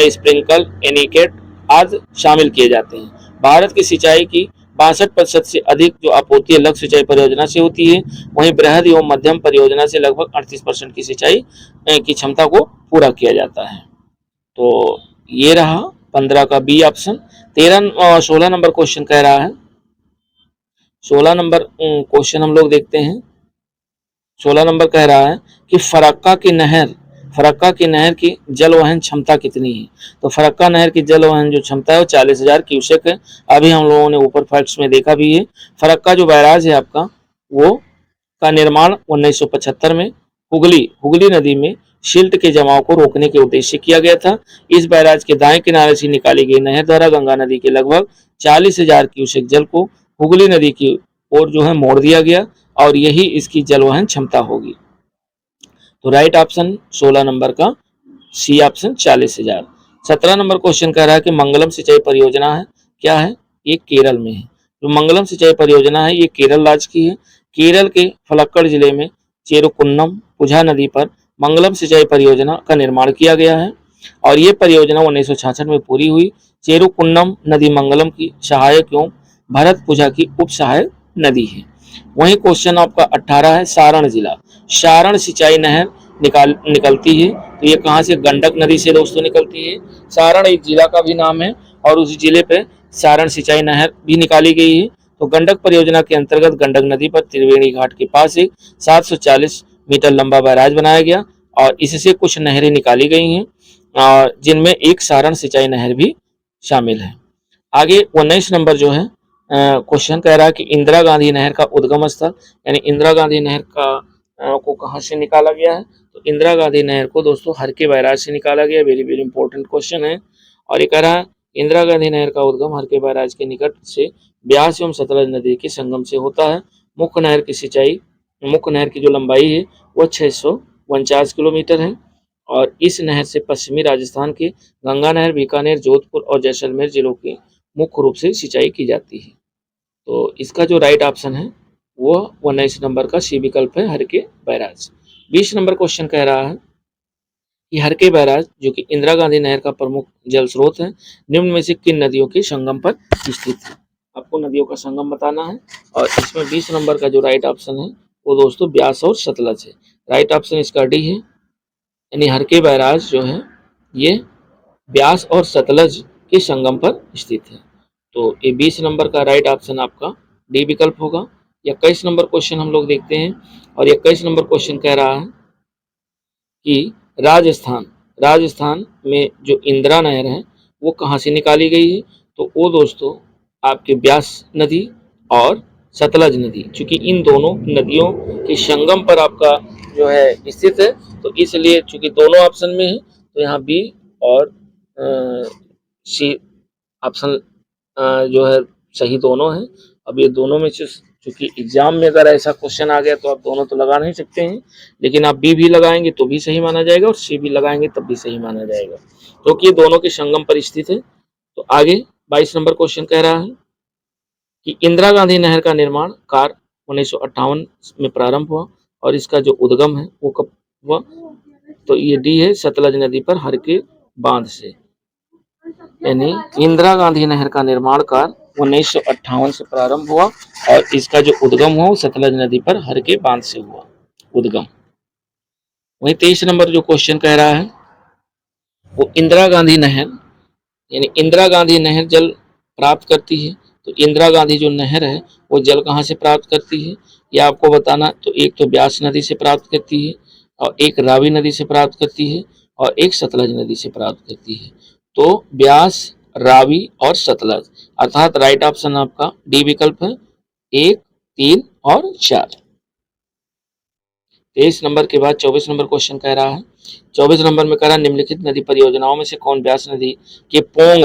स्प्रिंकल, एनीकेट आदि शामिल किए जाते हैं। भारत की सिंचाई की 62% से अधिक जो आपूर्ति लघु सिंचाई परियोजना से होती है, वहीं बृहद एवं मध्यम परियोजना से लगभग 38% की सिंचाई की क्षमता को पूरा किया जाता है। तो ये रहा 15 का बी ऑप्शन। 16 नंबर क्वेश्चन कह रहा है, 16 नंबर क्वेश्चन हम लोग देखते हैं। 16 नंबर कह रहा है कि फरक्का की नहर की जलवहन क्षमता कितनी है। तो फरक्का नहर की जलवहन जो क्षमता है वो 40,000 क्यूसेक है। अभी हम लोगों ने ऊपर फैक्ट्स में देखा भी है। फरक्का जो बैराज है आपका, वो का निर्माण 1975 में हुगली नदी में सिल्ट के जमाव को रोकने के उद्देश्य से किया गया था। इस बैराज के दाएं किनारे से निकाली गई नहर द्वारा गंगा नदी के लगभग 40,000 क्यूसेक जल को हुगली नदी की ओर जो है मोड़ दिया गया और यही इसकी जलवहन क्षमता होगी। तो राइट ऑप्शन 16 नंबर का सी ऑप्शन 40,000। 17 नंबर क्वेश्चन कह रहा है कि मंगलम सिंचाई परियोजना है, क्या है, ये केरल में है। जो मंगलम सिंचाई परियोजना है ये केरल राज्य की है। केरल के फलक्कड़ जिले में चेरुकुन्नम पुझा नदी पर मंगलम सिंचाई परियोजना का निर्माण किया गया है और ये परियोजना 1966 में पूरी हुई। चेरुकुन्नम नदी मंगलम की सहायक एवं भरतपुझा की उप सहायक नदी है। वहीं क्वेश्चन आपका 18 है, सारण जिला, सारण सिंचाई नहर निकलती है। तो ये कहाँ से, गंडक नदी से दोस्तों निकलती है। सारण एक जिला का भी नाम है और उस जिले पे सारण सिंचाई नहर भी निकाली गई है। तो गंडक परियोजना के अंतर्गत गंडक नदी पर त्रिवेणी घाट के पास एक 740 मीटर लंबा बैराज बनाया गया और इससे कुछ नहरें निकाली गई हैं जिनमें एक सारण सिंचाई नहर भी शामिल है। आगे 19 नंबर जो है क्वेश्चन कह रहा है कि इंदिरा गांधी नहर का उद्गम स्थल, यानी इंदिरा गांधी नहर को कहाँ से निकाला गया है। तो इंदिरा गांधी नहर को दोस्तों हरके बैराज से निकाला गया। वेरी वेरी इंपॉर्टेंट क्वेश्चन है। और ये कह रहा है इंदिरा गांधी नहर का उद्गम हरके बैराज के निकट से ब्यास एवं सतलज नदी के संगम से होता है। मुख्य नहर की जो लंबाई है वो 649 किलोमीटर है और इस नहर से पश्चिमी राजस्थान के गंगा नहर, बीकानेर, जोधपुर और जैसलमेर जिलों की मुख्य रूप से सिंचाई की जाती है। तो इसका जो राइट ऑप्शन है वो 19 नंबर का सी विकल्प है, हरके बैराज। 20 नंबर क्वेश्चन कह रहा है कि हरके बैराज जो कि इंदिरा गांधी नहर का प्रमुख जल स्रोत है, निम्न में से किन नदियों के संगम पर स्थित है। आपको नदियों का संगम बताना है और इसमें 20 नंबर का जो राइट ऑप्शन है वो दोस्तों ब्यास और सतलज है। राइट ऑप्शन इसका डी है, यानी हरके बैराज जो है ये ब्यास और सतलज के संगम पर स्थित है। तो ये 20 नंबर का राइट ऑप्शन आपका डी विकल्प होगा। 21 नंबर क्वेश्चन हम लोग देखते हैं और 21 नंबर क्वेश्चन कह रहा है कि राजस्थान में जो इंदिरा नहर है वो कहाँ से निकाली गई है। तो वो दोस्तों आपके ब्यास नदी और सतलज नदी, चूंकि इन दोनों नदियों के संगम पर आपका जो है स्थित है, तो इसलिए चूंकि दोनों ऑप्शन में है तो यहाँ बी और सी ऑप्शन जो है सही दोनों है। अब ये दोनों में से चूंकि एग्जाम में अगर ऐसा क्वेश्चन आ गया तो आप दोनों तो लगा नहीं सकते हैं, लेकिन आप बी भी लगाएंगे तो भी सही माना जाएगा और सी भी लगाएंगे तब भी सही माना जाएगा, क्योंकि ये दोनों के संगम पर स्थित है। तो आगे 22 नंबर क्वेश्चन कह रहा है कि इंदिरा गांधी नहर का निर्माण कार्य 1958 में प्रारंभ हुआ और इसका जो उद्गम है वो कब हुआ। तो ये डी है, सतलज नदी पर हरके बांध से, यानी इंदिरा गांधी नहर का निर्माण कार्य 1958 से प्रारंभ हुआ और इसका जो उद्गम हुआ सतलज नदी पर हरके बांध से हुआ उद्गम। वहीं 23 नंबर जो क्वेश्चन कह रहा है वो इंदिरा गांधी नहर, यानी इंदिरा गांधी नहर जल प्राप्त करती है। तो इंदिरा गांधी जो नहर है वो जल कहाँ से प्राप्त करती है ये आपको बताना। तो एक तो ब्यास नदी से प्राप्त करती है और एक रावी नदी से प्राप्त करती है और एक सतलज नदी से प्राप्त करती है। तो ब्यास रावी और सतलज। अर्थात राइट ऑप्शन आपका डी विकल्प है, 1, 3 और 4। 23 नंबर के बाद 24 नंबर क्वेश्चन कह रहा है, 24 नंबर में कह रहा है निम्नलिखित नदी परियोजनाओं में से कौन ब्यास नदी के पोंग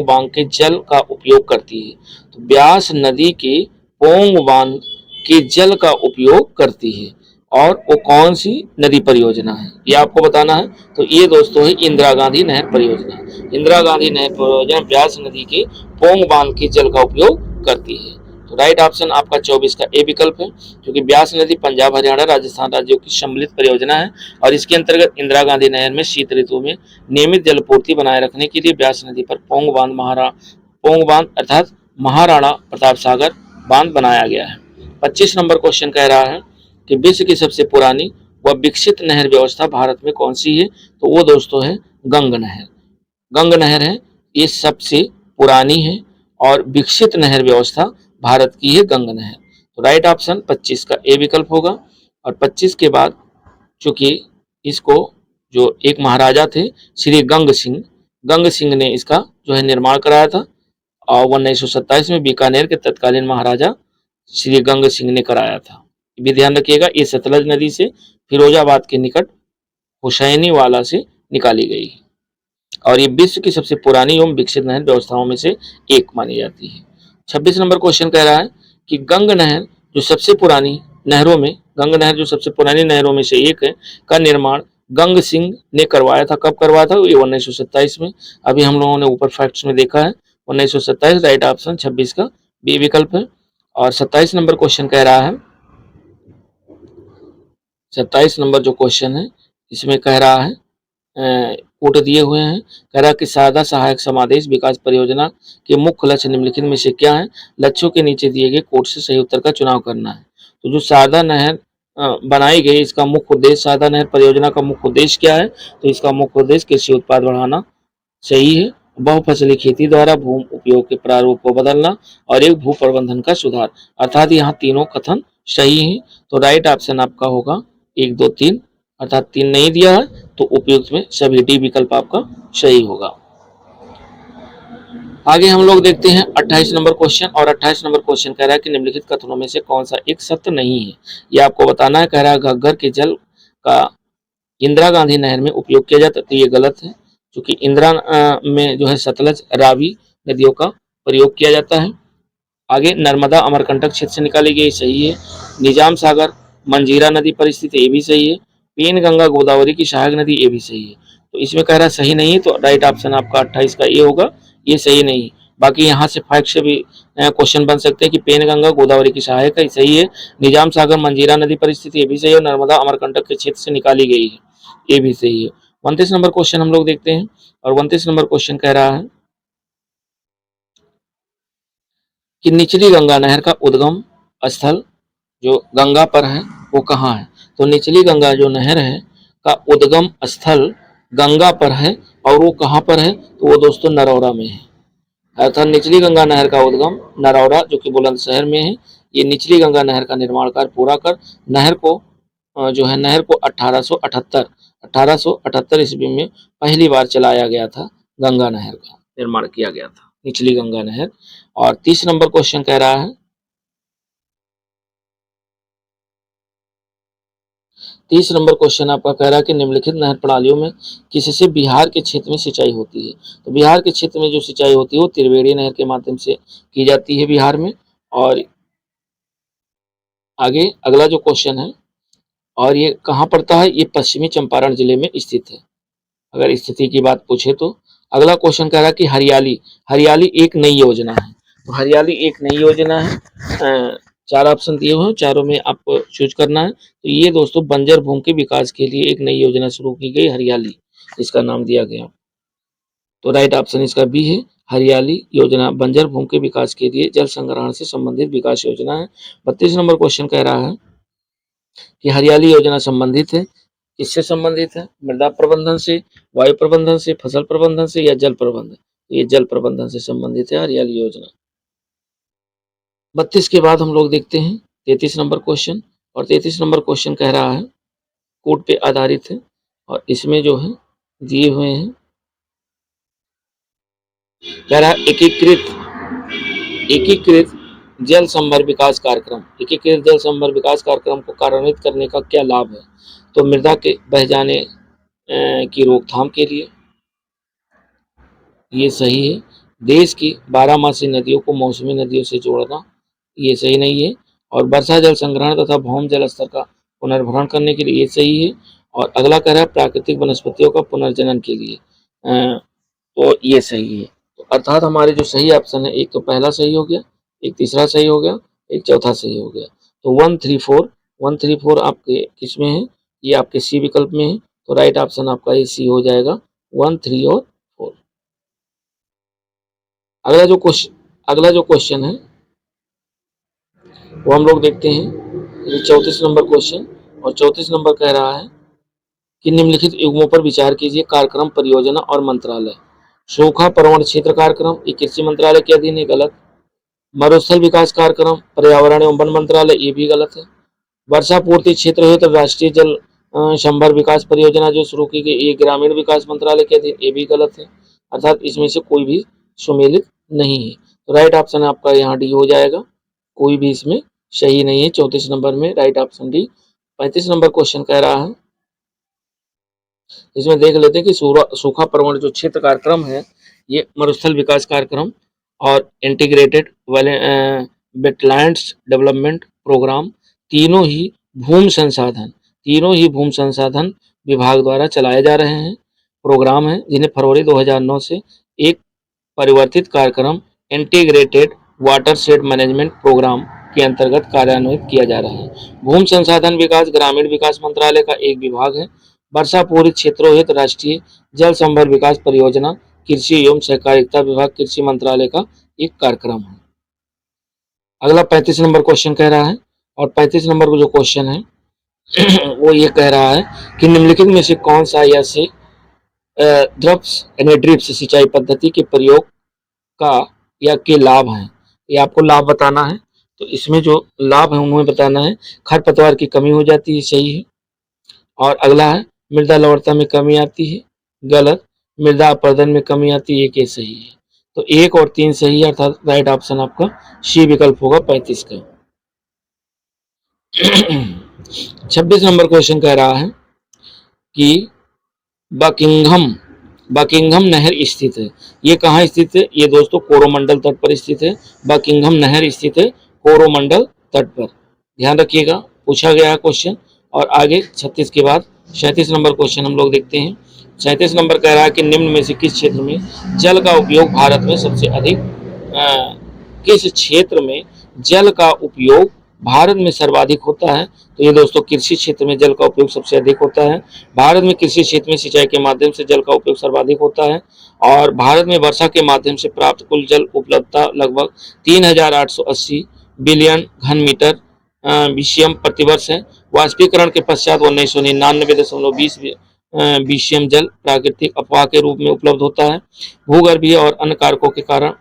बांध के जल का उपयोग करती है। तो ब्यास नदी के पोंग बांध के जल का उपयोग करती है और वो कौन सी नदी परियोजना है ये आपको बताना है। तो ये दोस्तों है इंदिरा गांधी नहर परियोजना। इंदिरा गांधी नहर परियोजना ब्यास नदी के पोंग बांध के जल का उपयोग करती है। तो राइट ऑप्शन आपका 24 का ए विकल्प है, क्योंकि ब्यास नदी पंजाब, हरियाणा, राजस्थान राज्यों की सम्मिलित परियोजना है और इसके अंतर्गत इंदिरा गांधी नहर में शीत ऋतु में नियमित जलपूर्ति बनाए रखने के लिए ब्यास नदी पर पोंग बांध अर्थात महाराणा प्रताप सागर बांध बनाया गया है। 25 नंबर क्वेश्चन कह रहा है कि विश्व की सबसे पुरानी व विकसित नहर व्यवस्था भारत में कौन सी है। तो वो दोस्तों है गंग नहर। गंग नहर है, ये सबसे पुरानी है और विकसित नहर व्यवस्था भारत की है गंग नहर। तो राइट ऑप्शन 25 का ए विकल्प होगा। और 25 के बाद चूंकि इसको जो एक महाराजा थे श्री गंग सिंह ने इसका जो है निर्माण कराया था और 1927 में बीकानेर के तत्कालीन महाराजा श्री गंग सिंह ने कराया था। भी ध्यान रखिएगा, ये सतलज नदी से फिरोजाबाद के निकट हुसैनी वाला से निकाली गई और ये विश्व की सबसे पुरानी एवं विकसित नहर व्यवस्थाओं में से एक मानी जाती है। 26 नंबर क्वेश्चन कह रहा है कि गंग नहर जो सबसे पुरानी नहरों में से एक है का निर्माण गंग सिंह ने करवाया था। कब करवाया था? ये 1927 में। अभी हम लोगों ने ऊपर फैक्ट्स में देखा है 1927। राइट ऑप्शन 26 का बी विकल्प है। और 27 नंबर क्वेश्चन कह रहा है, 27 नंबर जो क्वेश्चन है इसमें कह रहा है कोट दिए हुए हैं। कह रहा कि शारदा सहायक समादेश विकास परियोजना के मुख्य लक्ष्य निम्नलिखित में से क्या है। लक्ष्यों के नीचे दिए गए कोट से सही उत्तर का चुनाव करना है। तो जो शारदा नहर बनाई गई, इसका मुख्य उद्देश्य, शारदा नहर परियोजना का मुख्य उद्देश्य क्या है? तो इसका मुख्य उद्देश्य कृषि उत्पाद बढ़ाना सही है, बहुफसली खेती द्वारा भूमि उपयोग के प्रारूप को बदलना और एक भू प्रबंधन का सुधार। अर्थात यहाँ तीनों कथन सही है। तो राइट ऑप्शन आपका होगा 1, 2, 3। अर्थात 3 नहीं दिया है तो उपयुक्त में सभी डी विकल्प आपका सही होगा। आगे हम लोग देखते हैं 28 नंबर क्वेश्चन। और 28 नंबर क्वेश्चन कह रहा है कि निम्नलिखित कथनों में से कौन सा एक सत्य नहीं है, ये आपको बताना है। कह रहा है घग्गर के जल का इंदिरा गांधी नहर में उपयोग किया जाता है, तो ये गलत है, क्योंकि इंदिरा में जो है सतलज, रावी नदियों का प्रयोग किया जाता है। आगे नर्मदा अमरकंटक क्षेत्र से निकाली गई, सही है। निजाम सागर मंजीरा नदी पर स्थित है, ये भी सही है। पेन गंगा गोदावरी की सहायक नदी, ये भी सही है। तो इसमें कह रहा है सही नहीं है, तो राइट ऑप्शन आपका 28 का ये होगा, ये सही नहीं है। बाकी यहाँ से फैक्ट से भी क्वेश्चन बन सकते हैं कि पेन गंगा गोदावरी की सहायक है, सही है। निजाम सागर मंजीरा नदी पर स्थित, ये भी सही है। नर्मदा अमरकंटक के क्षेत्र से निकाली गई है, ये भी सही है। 29 नंबर क्वेश्चन हम लोग देखते हैं। और 29 नंबर क्वेश्चन कह रहा है कि निचली गंगा नहर का उद्गम स्थल जो गंगा पर है वो कहाँ है। तो निचली गंगा जो नहर है का उद्गम स्थल गंगा पर है और वो कहाँ पर है, तो वो दोस्तों नरौरा में है। अर्थात निचली गंगा नहर का उद्गम नरौरा जो कि बुलंदशहर में है। ये निचली गंगा नहर का निर्माण कार्य पूरा कर नहर को जो है नहर को 1878 ईस्वी में पहली बार चलाया गया था। गंगा नहर का निर्माण किया गया था, निचली गंगा नहर। और 30 नंबर क्वेश्चन कह रहा है, 30 नंबर क्वेश्चन आपका कह रहा है कि निम्नलिखित नहर प्रणालियों में किससे बिहार के क्षेत्र में सिंचाई होती है। तो बिहार के क्षेत्र में जो सिंचाई होती है वो त्रिवेणी नहर के माध्यम से की जाती है बिहार में। और आगे अगला जो क्वेश्चन है, और ये कहाँ पड़ता है, ये पश्चिमी चंपारण जिले में स्थित है, अगर स्थिति की बात पूछे तो। अगला क्वेश्चन कह रहा है कि हरियाली एक नई योजना है। तो हरियाली एक नई योजना है, 4 ऑप्शन दिए हुए हैं, चारों में आपको चूज करना है। तो ये दोस्तों बंजर भूमि के विकास के लिए एक नई योजना शुरू की गई, हरियाली इसका नाम दिया गया। तो राइट ऑप्शन इसका बी है, हरियाली योजना बंजर भूमि के विकास के लिए जल संग्रहण से संबंधित विकास योजना है। 32 नंबर क्वेश्चन कह रहा है कि हरियाली योजना संबंधित है, किससे संबंधित है? मृदा प्रबंधन से, वायु प्रबंधन से, फसल प्रबंधन से या जल प्रबंधन। ये जल प्रबंधन से संबंधित है हरियाली योजना। 32 के बाद हम लोग देखते हैं 33 नंबर क्वेश्चन। और 33 नंबर क्वेश्चन कह रहा है कोड पे आधारित है और इसमें जो है दिए हुए हैं कह रहा है एकीकृत जल संभर विकास कार्यक्रम, एकीकृत जल संभर विकास कार्यक्रम को कार्यान्वित करने का क्या लाभ है? तो मृदा के बह जाने की रोकथाम के लिए, ये सही है। देश की 12मासी नदियों को मौसमी नदियों से जोड़ना, ये सही नहीं है। और वर्षा जल संग्रहण तथा भौम जल स्तर का पुनर्भरण करने के लिए, ये सही है। और अगला कह रहा है प्राकृतिक वनस्पतियों का पुनर्जनन के लिए, तो ये सही है। तो अर्थात हमारे जो सही ऑप्शन है, एक तो पहला सही हो गया, एक तीसरा सही हो गया, एक चौथा सही हो गया। तो 134 आपके किस में है? ये आपके सी विकल्प में है। तो राइट ऑप्शन आपका ये सी हो जाएगा, 1, 3 और 4। अगला जो क्वेश्चन है वो हम लोग देखते हैं। ये 34 नंबर क्वेश्चन, और 34 नंबर कह रहा है कि निम्नलिखित युग्मों पर विचार कीजिए। कार्यक्रम, परियोजना और मंत्रालय। सूखा पर्वण क्षेत्र कार्यक्रम, ये कृषि मंत्रालय के अधीन है, गलत। मरुस्थल विकास कार्यक्रम, पर्यावरण एवं वन मंत्रालय, ये भी गलत है। वर्षा पूर्ति क्षेत्र हेतु तो राष्ट्रीय जल संभर विकास परियोजना जो शुरू की गई, ये ग्रामीण विकास मंत्रालय के अधीन, ये भी गलत है। अर्थात इसमें से कोई भी सुमेलित नहीं है। तो राइट ऑप्शन आपका यहाँ डी हो जाएगा, कोई भी इसमें सही नहीं है। 34 नंबर में right option D. 35 number question कह रहा है, इसमें देख लेते हैं कि सूखा पर्वण जो क्षेत्र कार्यक्रम है, ये मरुस्थल विकास कार्यक्रम और इंटीग्रेटेड वेटलैंड्स डेवलपमेंट प्रोग्राम, तीनों ही भूमि संसाधन विभाग द्वारा चलाए जा रहे हैं प्रोग्राम हैं, जिन्हें फरवरी 2009 से एक परिवर्तित कार्यक्रम इंटीग्रेटेड वाटरशेड मैनेजमेंट प्रोग्राम के अंतर्गत कार्यान्वित किया जा रहा है। भूमि संसाधन विकास ग्रामीण विकास मंत्रालय का एक विभाग है। वर्षा पूरित क्षेत्रों हेतु राष्ट्रीय जल संभर विकास परियोजना कृषि एवं सहकारिता विभाग कृषि मंत्रालय का एक कार्यक्रम है। अगला 35 नंबर क्वेश्चन कह रहा है, और 35 नंबर को जो क्वेश्चन है वो ये कह रहा है कि निम्नलिखित में से कौन सा या से ड्रिप्स यानी ड्रिप्स सिंचाई पद्धति के प्रयोग का या के लाभ हैं, ये आपको लाभ बताना है। तो इसमें जो लाभ है उन्हें बताना है। खरपतवार की कमी हो जाती है, सही है। और अगला है मृदा लवणता में कमी आती है, गलत। मृदा अपरदन में कमी आती है, ये सही है। तो 1 और 3 सही है, अर्थात राइट ऑप्शन आपका सी विकल्प होगा 35 का। 26 नंबर क्वेश्चन कह रहा है कि बकिंघम नहर स्थित है। ये कहाँ स्थित है? ये दोस्तों कोरोमंडल तट पर स्थित है। बकिंघम नहर स्थित है कोरोमंडल तट पर, ध्यान रखिएगा, पूछा गया है क्वेश्चन। और आगे 36 के बाद 37 नंबर क्वेश्चन हम लोग देखते हैं। 37 नंबर कह रहा है कि निम्न में से किस क्षेत्र में जल का उपयोग भारत में सबसे अधिक किस क्षेत्र में जल का उपयोग भारत में सर्वाधिक होता है? तो ये दोस्तों कृषि क्षेत्र में जल का उपयोग सबसे अधिक होता है। भारत में कृषि क्षेत्र में सिंचाई के माध्यम से जल का उपयोग सर्वाधिक होता है। और भारत में वर्षा के माध्यम से प्राप्त कुल जल उपलब्धता लगभग 3880 बिलियन घन मीटर बीसीएम प्रतिवर्ष है। वाष्पीकरण के पश्चात 1999.20 बीसीएम जल प्राकृतिक अपवाह के रूप में उपलब्ध होता है। भूगर्भीय और अन्य कारकों के कारण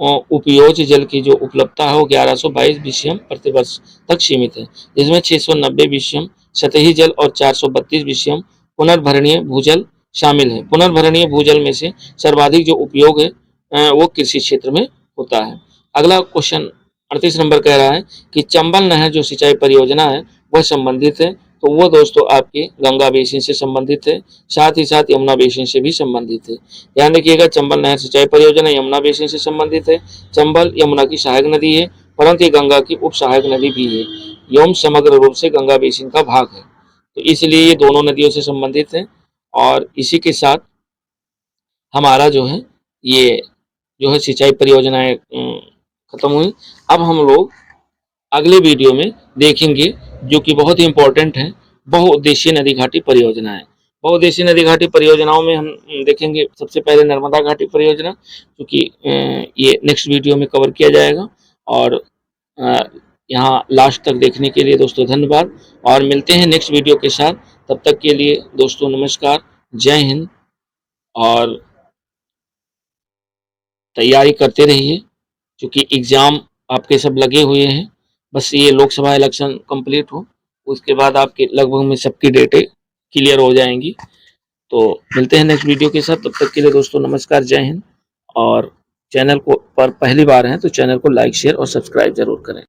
उपयोज्य जल की जो उपलब्धता है वो 1122 बीसीएम प्रतिवर्ष तक सीमित है, जिसमें 690 बीसीएम सतही जल और 432 बीसीएम पुनर्भरणीय भूजल शामिल है। पुनर्भरणीय भूजल में से सर्वाधिक जो उपयोग है वो कृषि क्षेत्र में होता है। अगला क्वेश्चन 38 नंबर कह रहा है कि चंबल नहर जो सिंचाई परियोजना है वह संबंधित है। तो वो दोस्तों आपके गंगा बेसिन से संबंधित है, साथ ही साथ यमुना बेसिन से भी संबंधित है। ध्यान रखिएगा, चंबल नहर सिंचाई परियोजना यमुना बेसिन से संबंधित है। चंबल यमुना की सहायक नदी है, परंतु ये गंगा की उप सहायक नदी भी है। यम समग्र रूप से गंगा बेसिन का भाग है, तो इसलिए ये दोनों नदियों से संबंधित है। और इसी के साथ हमारा जो है ये जो है सिंचाई परियोजनाएं खत्म हुई। अब हम लोग अगले वीडियो में देखेंगे जो कि बहुत ही इंपॉर्टेंट है, बहुउद्देशीय नदी घाटी परियोजनाएं। बहुउद्देशीय नदी घाटी परियोजनाओं में हम देखेंगे सबसे पहले नर्मदा घाटी परियोजना, क्योंकि ये नेक्स्ट वीडियो में कवर किया जाएगा। और यहाँ लास्ट तक देखने के लिए दोस्तों धन्यवाद, और मिलते हैं नेक्स्ट वीडियो के साथ। तब तक के लिए दोस्तों नमस्कार, जय हिंद, और तैयारी करते रहिए क्योंकि एग्ज़ाम आपके सब लगे हुए हैं। बस ये लोकसभा इलेक्शन कंप्लीट हो, उसके बाद आपके लगभग में सबकी डेटें क्लियर हो जाएंगी। तो मिलते हैं नेक्स्ट वीडियो के साथ, तब तक के लिए दोस्तों नमस्कार, जय हिंद। और चैनल को पर पहली बार हैं तो चैनल को लाइक शेयर और सब्सक्राइब जरूर करें।